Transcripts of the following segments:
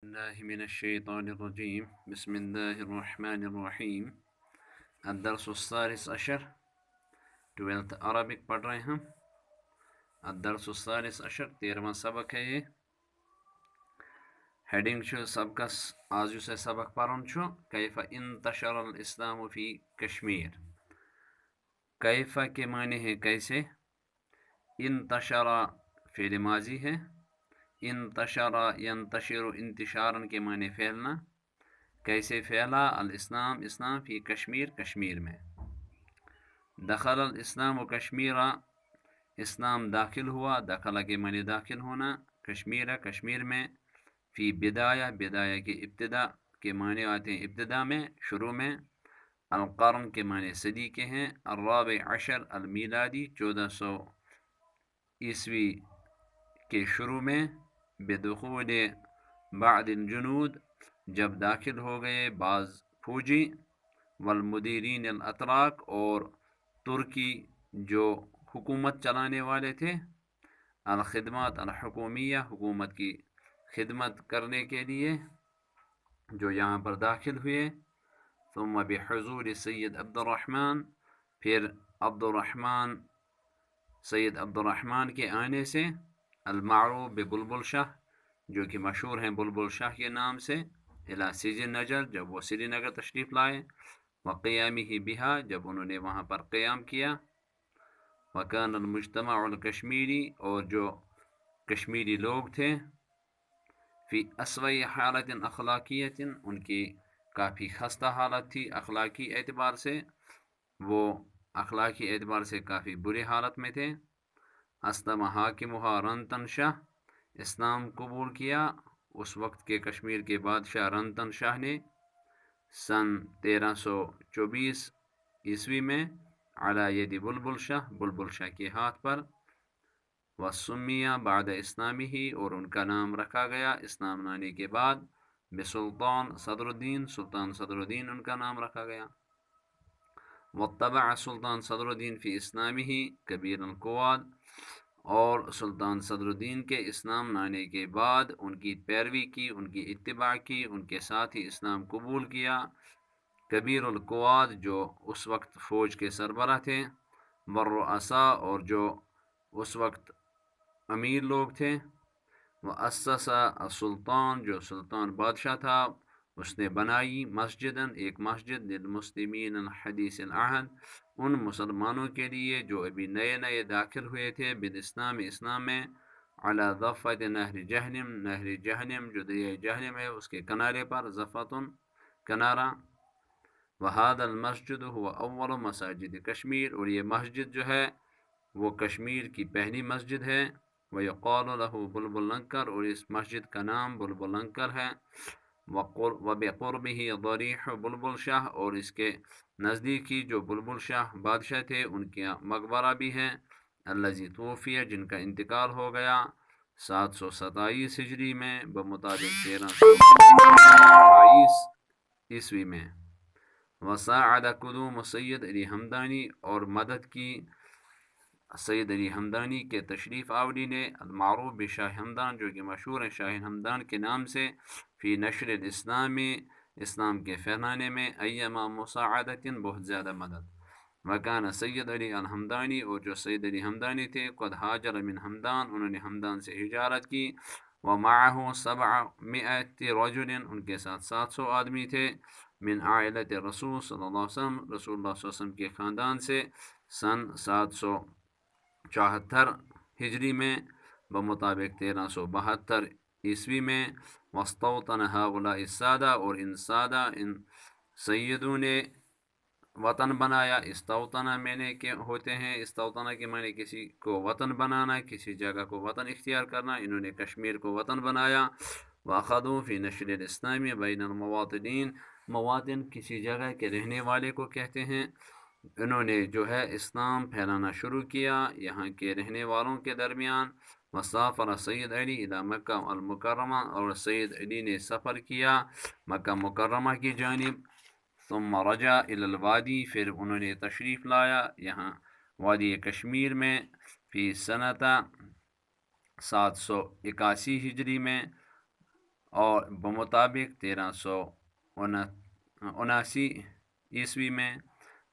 الله من الشيطان الرجيم بسم الله الرحمن الرحیم الدرس الثالث عشر 12th عربک پڑھ رہے ہیں ہم. الدرس الثالث عشر 13واں سبق ہے. یہ ہیڈنگ چھو سبقس آج سے سبق پرن چھو کیف انتشر الاسلام فی کشمیر. کیف کے معنی ہے کیسے. انتشر فعل ماضی ہے. انتشر ینتشر انتشارن کے معنی پھیلنا. کیسے پھیلا الاسلام اسلام فی کشمیر کشمیر میں. دخل الاسلام و کشمیر اسلام داخل ہوا. دخل کے معنی داخل ہونا. کشمیر کشمیر میں. فی بدایہ بدایہ کی ابتدا کے معنی آتے ہیں ابتدا میں شروع میں. القرن کے معنی صدی کے ہیں. الرابع عشر المیلادی 1400 عیسوی کے شروع میں. بدخول بعض الجنود جب داخل ہو گئے بعض فوجی. والمدیرین الاتراک اور ترکی جو حکومت چلانے والے تھے. الخدمات الحکومیہ حکومت کی خدمت کرنے کے لیے جو یہاں پر داخل ہوئے. ثم بحضور سید عبد الرحمن پھر سید عبد الرحمن کے آنے سے. المعروف ببلبل شاہ جو کہ مشہور ہیں بلبل شاہ کے نام سے. الى سری نگر جب وہ سری نگر تشریف لائے. وقیامہ بہا جب انہوں نے وہاں پر قیام کیا. وکان المجتمع الکشمیری اور جو کشمیری لوگ تھے. فی اسوء حالت اخلاقیت ان کی کافی خستہ حالت تھی اخلاقی اعتبار سے. وہ اخلاقی اعتبار سے کافی بری حالت میں تھے. اسلم حاکمها رنتن شاہ اسلام قبول کیا اس وقت کے کشمیر کے بادشاہ رنتن شاہ نے. سن 1324 عیسوی میں. علی ید بلبل شاہ بلبل شاہ کے ہاتھ پر. وسمیہ بعد اسلامی ہی اور ان کا نام رکھا گیا اسلام لانے کے بعد. بسلطان صدر الدین سلطان صدر الدین ان کا نام رکھا گیا. واتبع سلطان صدر الدین فی اسلامی ہی کبیر القواد اور سلطان صدر الدین کے اسلام لانے کے بعد ان کی پیروی کی ان کی اتباع کی ان کے ساتھ ہی اسلام قبول کیا. کبیر القواد جو اس وقت فوج کے سربراہ تھے. والرؤساء اور جو اس وقت امیر لوگ تھے. واسس السلطان جو سلطان بادشاہ تھا اس نے بنائی مسجدن ایک مسجد. للمسلمین الحدیث العہد ان مسلمانوں کے لیے جو ابھی نئے نئے داخل ہوئے تھے بالاسلام اسلام میں. علی ضفت نہر جہنم نہر جہنم جو دریائے جہنم ہے اس کے کنارے پر. ضفتن کنارہ. وهذا المسجد هو اول مساجد کشمیر اور یہ مسجد جو ہے وہ کشمیر کی پہلی مسجد ہے. ویقال له بلبل لنکر اور اس مسجد کا نام بلبل لنکر ہے. وبقربه ضریح بلبل شاہ اور اس کے نزدیک ہی جو بلبل شاہ بادشاہ تھے ان کا مقبرہ بھی ہے. الذی توفی جن کا انتقال ہو گیا 727 ہجری میں بمطابق 1328 عیسوی میں. وساعد قدوم سید علی ہمدانی اور مدد کی سید علی ہمدانی کے تشریف آوری نے. المعروف بشاہ ہمدان جو کہ مشہور ہے شاہ ہمدان کے نام سے. فی نشر الاسلام اسلام کے پھیلانے میں. ایما مساعدت بہت زیادہ مدد. وکان سید علی الحمدانی اور جو سید علی ہمدانی تھے. قد ہاجر من ہمدان انہوں نے ہمدان سے ہجرت کی. ومعه 700 رجل ان کے ساتھ 700 آدمی تھے. من عائلت رسول صلی اللہ علیہ وسلم رسول اللہ صلی اللہ علیہ وسلم کے خاندان سے. سن 774 ہجری میں بمطابق 1372 عیسوی میں. واستوطن هؤلاء السادہ اور ان سادہ ان سیدوں نے وطن بنایا. استوطنہ میں نے کہ ہوتے ہیں استوطنہ کے معنی کسی کو وطن بنانا کسی جگہ کو وطن اختیار کرنا. انہوں نے کشمیر کو وطن بنایا. واخذوا فی نشر الاسلام بین المواطنین مواطن کسی جگہ کے رہنے والے کو کہتے ہیں. انہوں نے جو ہے اسلام پھیلانا شروع کیا یہاں کے رہنے والوں کے درمیان. وسافر سید علی الی مکہ المکرمہ اور سید علی نے سفر کیا مکہ مکرمہ کی جانب. ثم رجع الی الوادی پھر انہوں نے تشریف لایا یہاں وادی کشمیر میں. فی سنۃ 781 ہجری میں. اور بمطابق 1379 عیسوی میں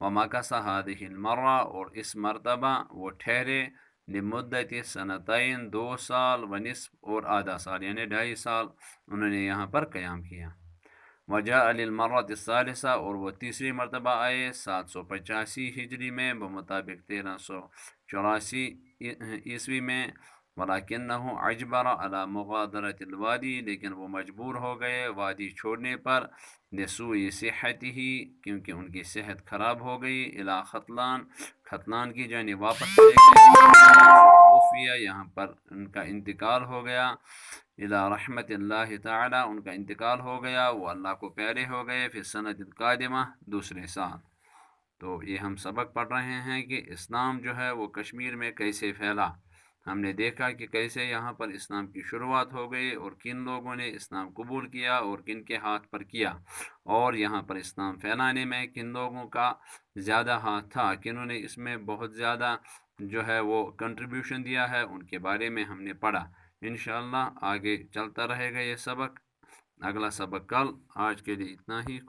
ومکث هذه المرہ اور اس مرتبہ وہ ٹھہرے لمدت سنتین 2 سال ونصف اور آدھا سال یعنی 2.5 سال انہوں نے یہاں پر قیام کیا۔ وجاء للمرۃ الثالثہ اور وہ تیسری مرتبہ آئے 785 ہجری میں بمطابق 1384 عیسوی میں، ولکنہ اجبر علی مغادرۃ الوادی لیکن وہ مجبور ہو گئے وادی چھوڑنے پر، لسوء صحتہ کیونکہ ان کی صحت خراب ہو گئی، الی ختلان کی جانب واپس چلے گئے، توفی یہاں پر ان کا انتقال ہو گیا، الی رحمت اللہ تعالی ان کا انتقال ہو گیا، وہ اللہ کو پیارے ہو گئے، فی السنۃ القادمہ دوسرے سال۔ تو یہ ہم سبق پڑھ رہے ہیں کہ اسلام جو ہے وہ کشمیر میں کیسے پھیلا۔ ہم نے دیکھا کہ کیسے یہاں پر اسلام کی شروعات ہو گئی اور کن لوگوں نے اسلام قبول کیا اور کن کے ہاتھ پر کیا، اور یہاں پر اسلام پھیلانے میں کن لوگوں کا زیادہ ہاتھ تھا، کنہوں نے اس میں بہت زیادہ جو ہے وہ کنٹریبیوشن دیا ہے، ان کے بارے میں ہم نے پڑھا۔ انشاءاللہ آگے چلتا رہے گا یہ سبق، اگلا سبق کل۔ آج کے لیے اتنا ہی۔